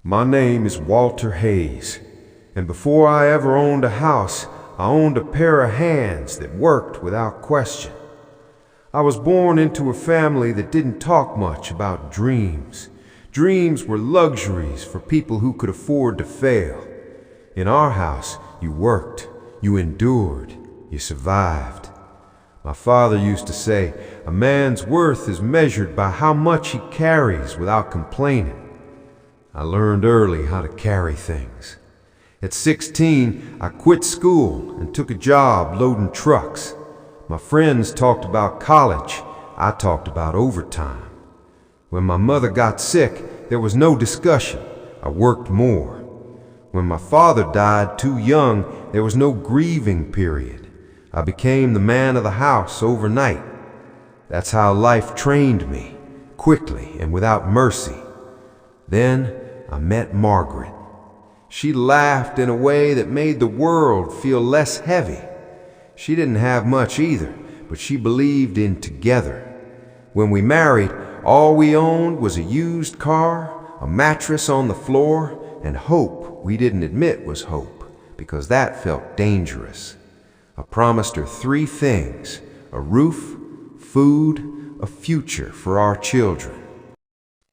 My name is Walter Hayes, and before I ever owned a house, I owned a pair of hands that worked without question. I was born into a family that didn't talk much about dreams. Dreams were luxuries for people who could afford to fail. In our house, you worked, you endured, you survived. My father used to say, a man's worth is measured by how much he carries without complaining. I learned early how to carry things. At 16, I quit school and took a job loading trucks. My friends talked about college. I talked about overtime. When my mother got sick, there was no discussion. I worked more. When my father died too young, there was no grieving period. I became the man of the house overnight. That's how life trained me, quickly and without mercy. Then I met Margaret. She laughed in a way that made the world feel less heavy. She didn't have much either, but she believed in together. When we married, all we owned was a used car, a mattress on the floor, and hope we didn't admit was hope, because that felt dangerous. I promised her 3 things: a roof, food, a future for our children.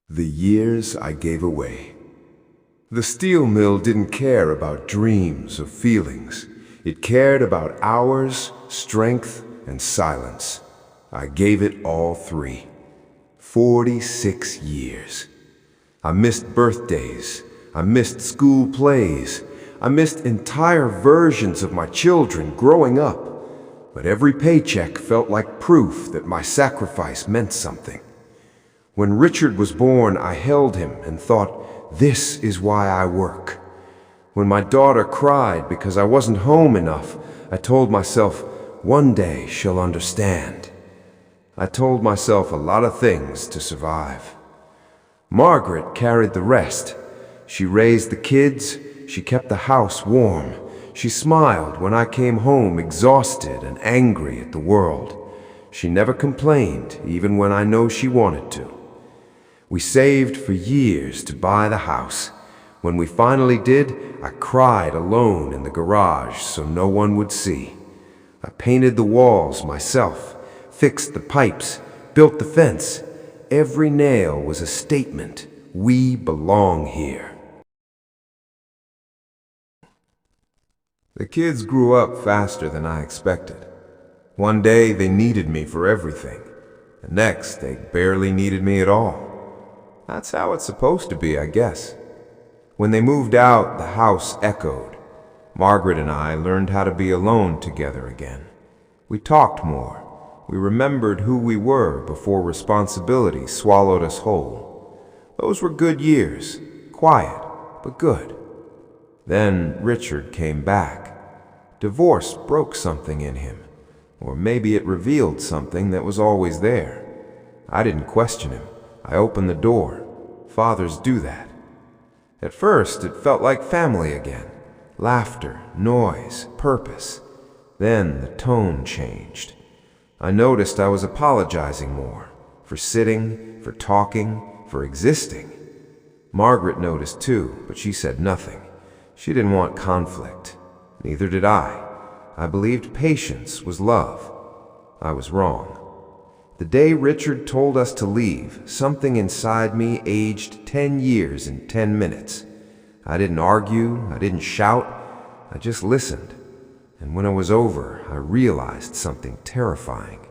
The years I gave away. The steel mill didn't care about dreams or feelings. It cared about hours, strength, and silence. I gave it all 3. 46 years. I missed birthdays. I missed school plays. I missed entire versions of my children growing up. But every paycheck felt like proof that my sacrifice meant something. When Richard was born, I held him and thought, this is why I work. When my daughter cried because I wasn't home enough, I told myself, one day she'll understand. I told myself a lot of things to survive. Margaret carried the rest. She raised the kids. She kept the house warm. She smiled when I came home exhausted and angry at the world. She never complained, even when I know she wanted to. We saved for years to buy the house. When we finally did, I cried alone in the garage so no one would see. I painted the walls myself, fixed the pipes, built the fence. Every nail was a statement. We belong here. The kids grew up faster than I expected. One day they needed me for everything. The next, they barely needed me at all. That's how it's supposed to be, I guess. When they moved out, the house echoed. Margaret and I learned how to be alone together again. We talked more. We remembered who we were before responsibility swallowed us whole. Those were good years, quiet, but good. Then Richard came back. Divorce broke something in him, or maybe it revealed something that was always there. I didn't question him. I opened the door. Fathers do that. At first, it felt like family again. Laughter, noise, purpose. Then the tone changed. I noticed I was apologizing more, for sitting, for talking, for existing. Margaret noticed too, but she said nothing. She didn't want conflict. Neither did I. I believed patience was love. I was wrong. The day Richard told us to leave, something inside me aged 10 years in 10 minutes. I didn't argue, I didn't shout, I just listened. And when it was over, I realized something terrifying.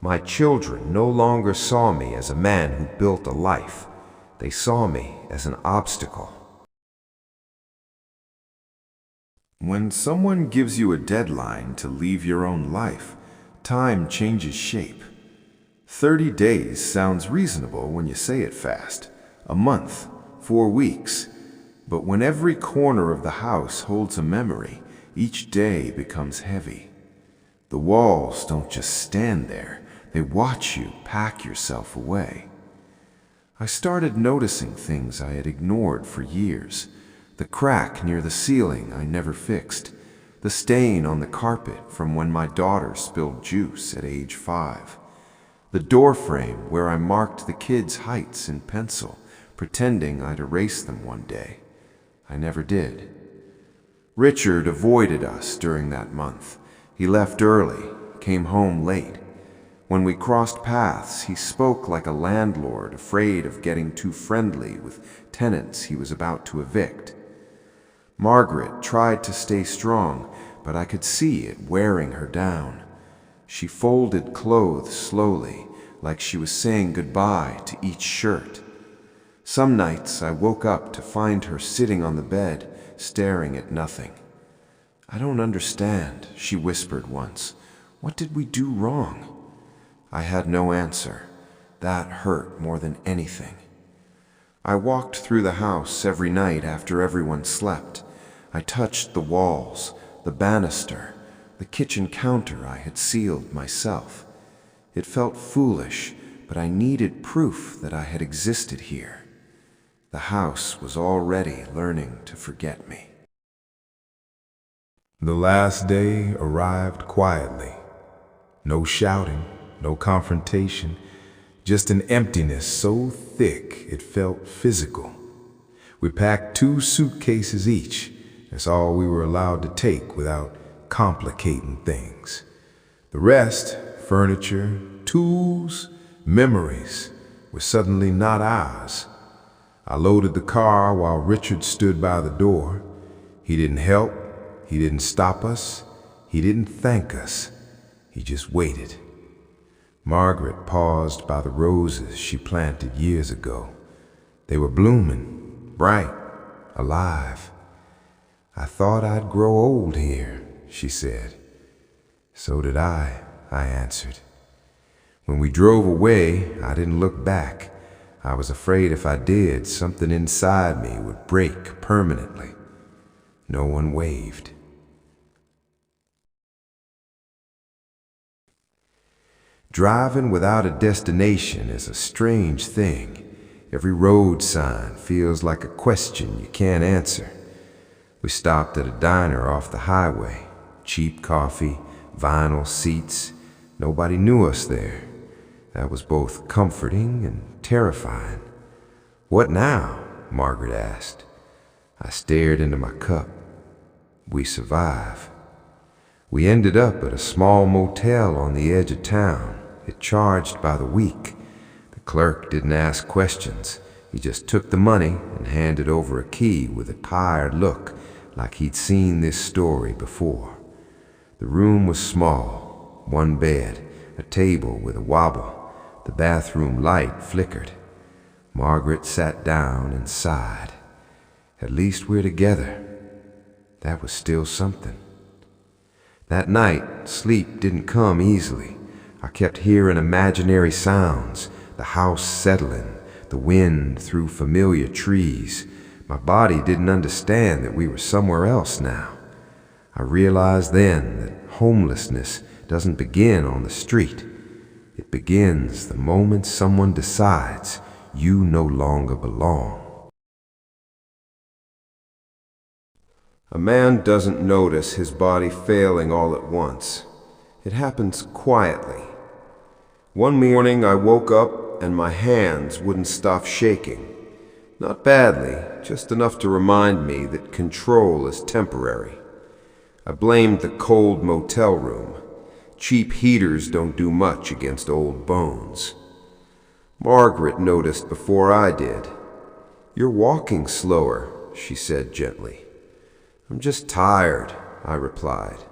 My children no longer saw me as a man who built a life. They saw me as an obstacle. When someone gives you a deadline to leave your own life, time changes shape. 30 days sounds reasonable when you say it fast. A month, 4 weeks. But when every corner of the house holds a memory, each day becomes heavy. The walls don't just stand there, they watch you pack yourself away. I started noticing things I had ignored for years. The crack near the ceiling I never fixed. The stain on the carpet from when my daughter spilled juice at age 5. The door frame where I marked the kids' heights in pencil, pretending I'd erase them one day. I never did. Richard avoided us during that month. He left early, came home late. When we crossed paths, he spoke like a landlord afraid of getting too friendly with tenants he was about to evict. Margaret tried to stay strong, but I could see it wearing her down. She folded clothes slowly, like she was saying goodbye to each shirt. Some nights I woke up to find her sitting on the bed, staring at nothing. "I don't understand," she whispered once. "What did we do wrong?" I had no answer. That hurt more than anything. I walked through the house every night after everyone slept. I touched the walls, the banister, the kitchen counter I had sealed myself. It felt foolish, but I needed proof that I had existed here. The house was already learning to forget me. The last day arrived quietly. No shouting, no confrontation, just an emptiness so thick it felt physical. We packed 2 suitcases each. That's all we were allowed to take without complicating things. The rest, furniture, tools, memories, were suddenly not ours. I loaded the car while Richard stood by the door. He didn't help, he didn't stop us, he didn't thank us. He just waited. Margaret paused by the roses she planted years ago. They were blooming, bright, alive. "I thought I'd grow old here," she said. "So did I answered. When we drove away, I didn't look back. I was afraid if I did, something inside me would break permanently. No one waved. Driving without a destination is a strange thing. Every road sign feels like a question you can't answer. We stopped at a diner off the highway. Cheap coffee, vinyl seats. Nobody knew us there. That was both comforting and terrifying. "What now?" Margaret asked. I stared into my cup. We survive. We ended up at a small motel on the edge of town. It charged by the week. The clerk didn't ask questions. He just took the money and handed over a key with a tired look, like he'd seen this story before. The room was small, 1 bed, a table with a wobble. The bathroom light flickered. Margaret sat down and sighed. At least we're together. That was still something. That night, sleep didn't come easily. I kept hearing imaginary sounds, the house settling, the wind through familiar trees. My body didn't understand that we were somewhere else now. I realized then that homelessness doesn't begin on the street. It begins the moment someone decides you no longer belong. A man doesn't notice his body failing all at once. It happens quietly. One morning I woke up and my hands wouldn't stop shaking. Not badly, just enough to remind me that control is temporary. I blamed the cold motel room. Cheap heaters don't do much against old bones. Margaret noticed before I did. "You're walking slower," she said gently. "I'm just tired," I replied.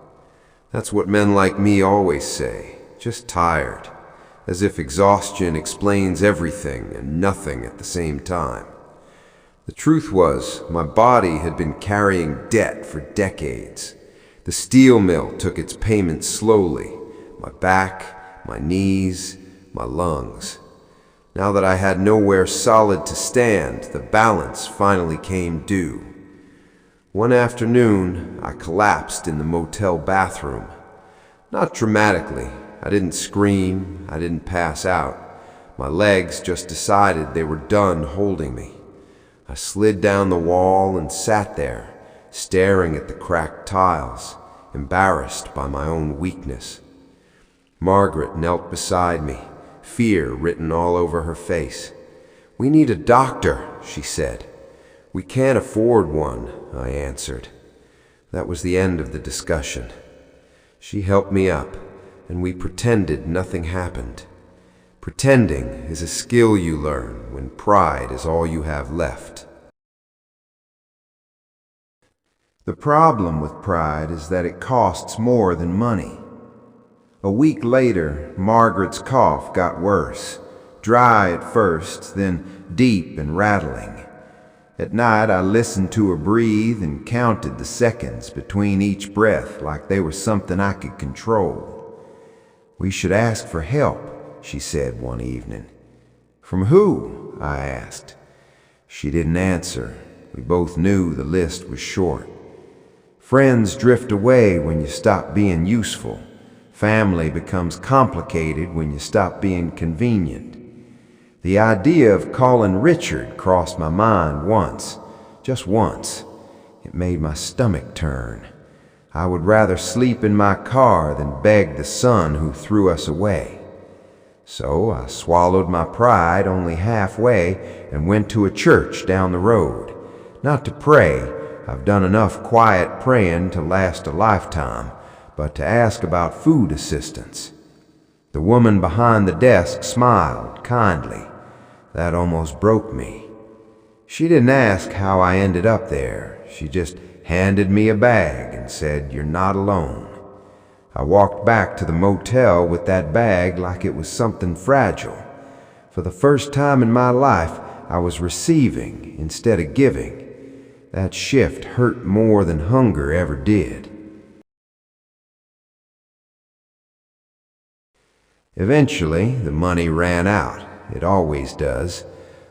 That's what men like me always say, just tired, as if exhaustion explains everything and nothing at the same time. The truth was, my body had been carrying debt for decades. The steel mill took its payment slowly. My back, my knees, my lungs. Now that I had nowhere solid to stand, the balance finally came due. One afternoon, I collapsed in the motel bathroom. Not dramatically. I didn't scream. I didn't pass out. My legs just decided they were done holding me. I slid down the wall and sat there, staring at the cracked tiles, embarrassed by my own weakness. Margaret knelt beside me, fear written all over her face. "We need a doctor," she said. We can't afford one, I answered. That was the end of the discussion. She helped me up, and we pretended nothing happened. Pretending is a skill you learn when pride is all you have left. The problem with pride is that it costs more than money. A week later, Margaret's cough got worse, dry at first, then deep and rattling. At night, I listened to her breathe and counted the seconds between each breath like they were something I could control. We should ask for help, she said one evening. From who? I asked. She didn't answer. We both knew the list was short. Friends drift away when you stop being useful. Family becomes complicated when you stop being convenient. The idea of calling Richard crossed my mind once, just once. It made my stomach turn. I would rather sleep in my car than beg the son who threw us away. So I swallowed my pride only halfway and went to a church down the road. Not to pray, I've done enough quiet praying to last a lifetime, but to ask about food assistance. The woman behind the desk smiled kindly. That almost broke me. She didn't ask how I ended up there. She just handed me a bag and said, "You're not alone." I walked back to the motel with that bag like it was something fragile. For the first time in my life, I was receiving instead of giving. That shift hurt more than hunger ever did. Eventually, the money ran out. It always does.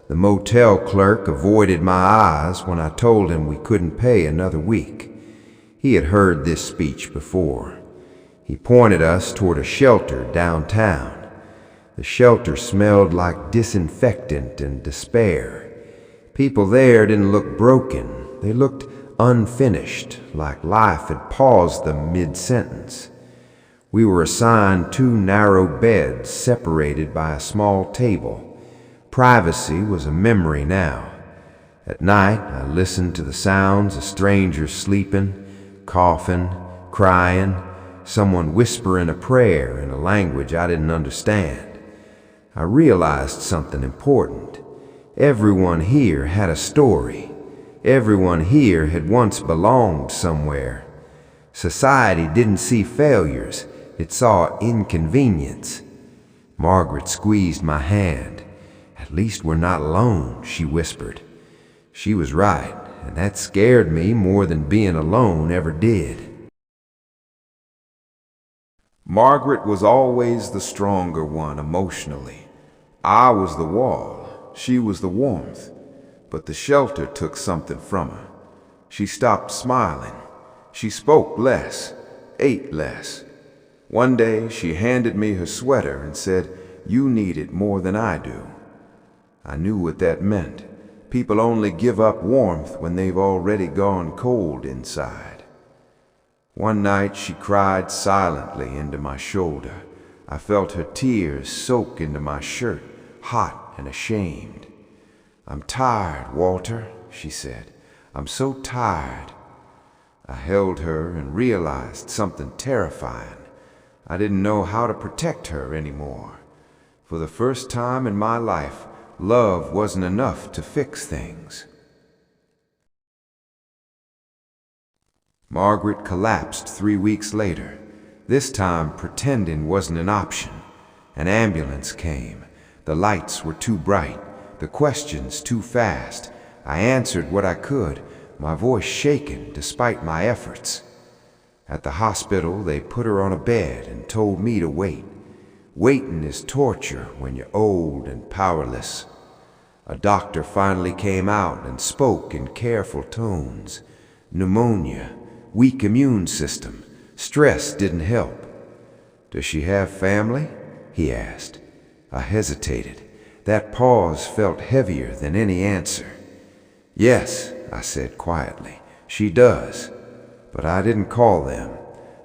The motel clerk avoided my eyes when I told him we couldn't pay another week. He had heard this speech before. He pointed us toward a shelter downtown. The shelter smelled like disinfectant and despair. People there didn't look broken. They looked unfinished, like life had paused them mid-sentence. We were assigned 2 narrow beds separated by a small table. Privacy was a memory now. At night, I listened to the sounds of strangers sleeping, coughing, crying, someone whispering a prayer in a language I didn't understand. I realized something important. Everyone here had a story. Everyone here had once belonged somewhere. Society didn't see failures, it saw inconvenience. Margaret squeezed my hand. "At least we're not alone," she whispered. She was right, and that scared me more than being alone ever did. Margaret was always the stronger one emotionally. I was the wall, she was the warmth. But the shelter took something from her. She stopped smiling. She spoke less, ate less. One day she handed me her sweater and said, "You need it more than I do." I knew what that meant. People only give up warmth when they've already gone cold inside. One night she cried silently into my shoulder. I felt her tears soak into my shirt, hot and ashamed. "I'm tired, Walter," she said. "I'm so tired." I held her and realized something terrifying. I didn't know how to protect her anymore. For the first time in my life, love wasn't enough to fix things. Margaret collapsed 3 weeks later. This time, pretending wasn't an option. An ambulance came. The lights were too bright. The questions too fast. I answered what I could, my voice shaken despite my efforts. At the hospital, they put her on a bed and told me to wait. Waiting is torture when you're old and powerless. A doctor finally came out and spoke in careful tones. Pneumonia, weak immune system, stress didn't help. "Does she have family?" he asked. I hesitated. That pause felt heavier than any answer. "Yes," I said quietly, "she does." But I didn't call them.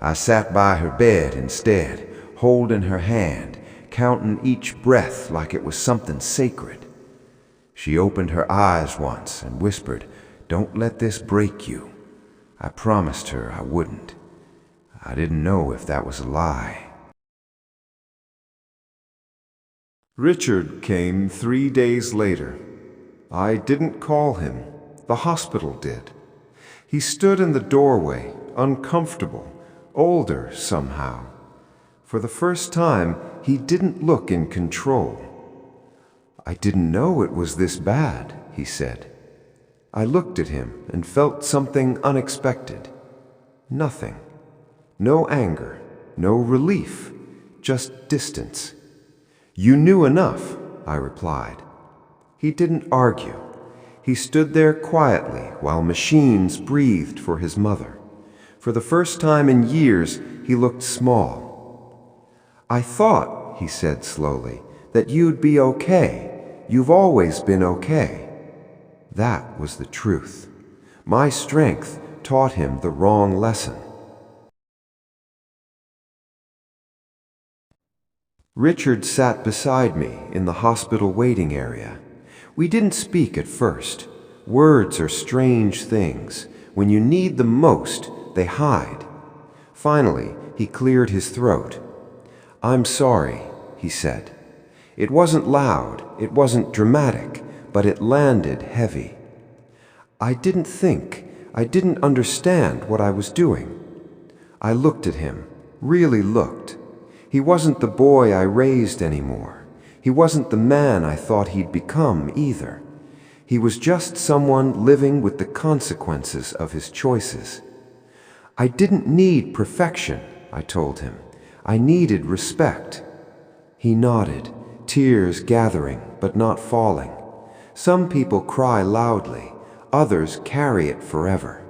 I sat by her bed instead, holding her hand, counting each breath like it was something sacred. She opened her eyes once and whispered, "Don't let this break you." I promised her I wouldn't. I didn't know if that was a lie. Richard came 3 days later. I didn't call him. The hospital did. He stood in the doorway, uncomfortable, older somehow. For the first time, he didn't look in control. "I didn't know it was this bad," he said. I looked at him and felt something unexpected. Nothing. No anger, no relief, just distance. "You knew enough," I replied. He didn't argue. He stood there quietly while machines breathed for his mother. For the first time in years, he looked small. "I thought," he said slowly, "that you'd be okay. You've always been okay." That was the truth. My strength taught him the wrong lesson. Richard sat beside me in the hospital waiting area. We didn't speak at first. Words are strange things. When you need them most, they hide. Finally, he cleared his throat. "I'm sorry," he said. It wasn't loud, it wasn't dramatic, but it landed heavy. I didn't understand what I was doing. I looked at him, really looked. He wasn't the boy I raised anymore. He wasn't the man I thought he'd become either. He was just someone living with the consequences of his choices. I didn't need perfection, I told him. I needed respect. He nodded, tears gathering but not falling. Some people cry loudly, others carry it forever.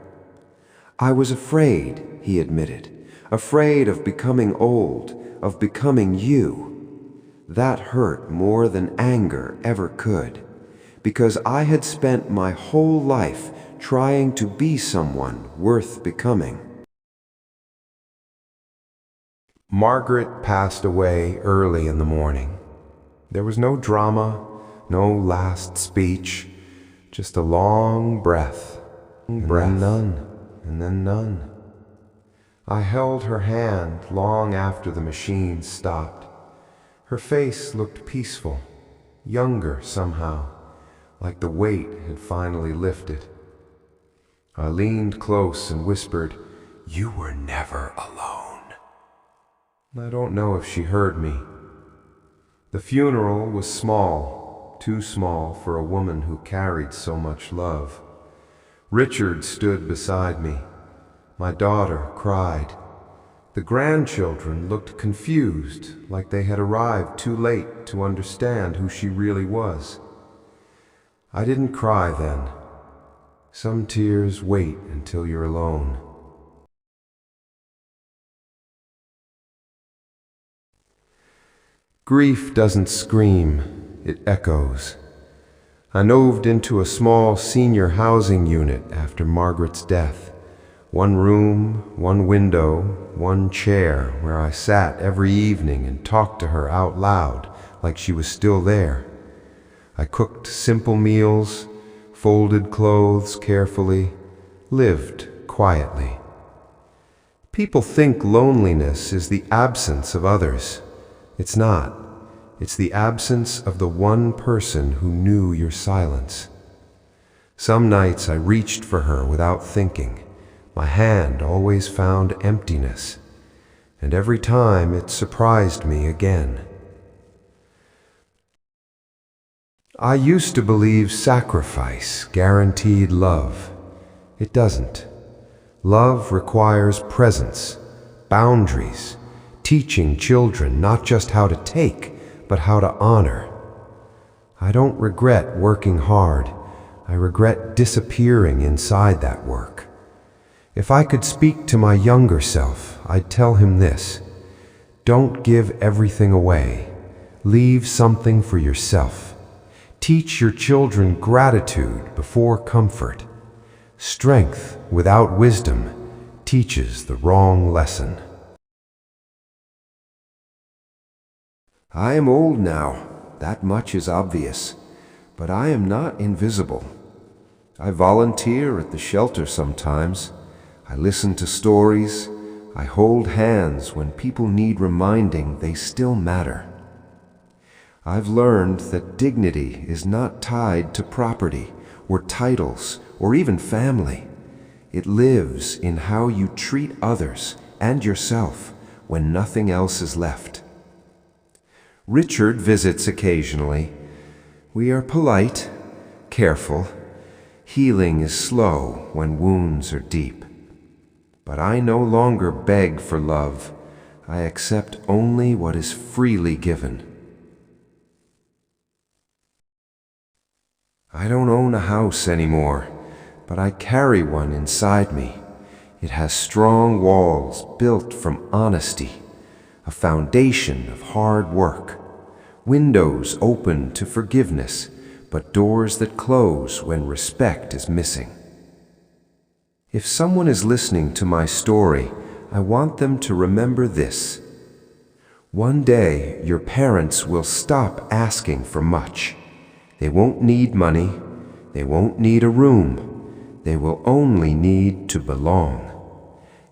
"I was afraid," he admitted, "afraid of becoming old, of becoming you." That hurt more than anger ever could, because I had spent my whole life trying to be someone worth becoming. Margaret passed away early in the morning. There was no drama, no last speech, just a long breath, and then none, and then none. I held her hand long after the machine stopped. Her face looked peaceful, younger somehow, like the weight had finally lifted. I leaned close and whispered, "You were never alone." I don't know if she heard me. The funeral was small, too small for a woman who carried so much love. Richard stood beside me. My daughter cried. The grandchildren looked confused, like they had arrived too late to understand who she really was. I didn't cry then. Some tears wait until you're alone. Grief doesn't scream, it echoes. I moved into a small senior housing unit after Margaret's death. One room, one window, one chair where I sat every evening and talked to her out loud like she was still there. I cooked simple meals, folded clothes carefully, lived quietly. People think loneliness is the absence of others. It's not. It's the absence of the one person who knew your silence. Some nights I reached for her without thinking. My hand always found emptiness, and every time it surprised me again. I used to believe sacrifice guaranteed love. It doesn't. Love requires presence, boundaries, teaching children not just how to take, but how to honor. I don't regret working hard. I regret disappearing inside that work. If I could speak to my younger self, I'd tell him this: don't give everything away. Leave something for yourself. Teach your children gratitude before comfort. Strength without wisdom teaches the wrong lesson. I am old now, that much is obvious. But I am not invisible. I volunteer at the shelter sometimes. I listen to stories. I hold hands when people need reminding they still matter. I've learned that dignity is not tied to property or titles or even family. It lives in how you treat others and yourself when nothing else is left. Richard visits occasionally. We are polite, careful. Healing is slow when wounds are deep. But I no longer beg for love. I accept only what is freely given. I don't own a house anymore, but I carry one inside me. It has strong walls built from honesty, a foundation of hard work, windows open to forgiveness, but doors that close when respect is missing. If someone is listening to my story, I want them to remember this. One day, your parents will stop asking for much. They won't need money. They won't need a room. They will only need to belong.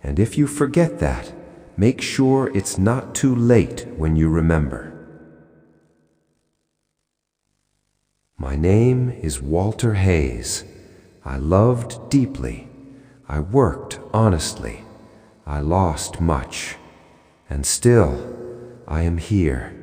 And if you forget that, make sure it's not too late when you remember. My name is Walter Hayes. I loved deeply. I worked honestly. I lost much. And still, I am here.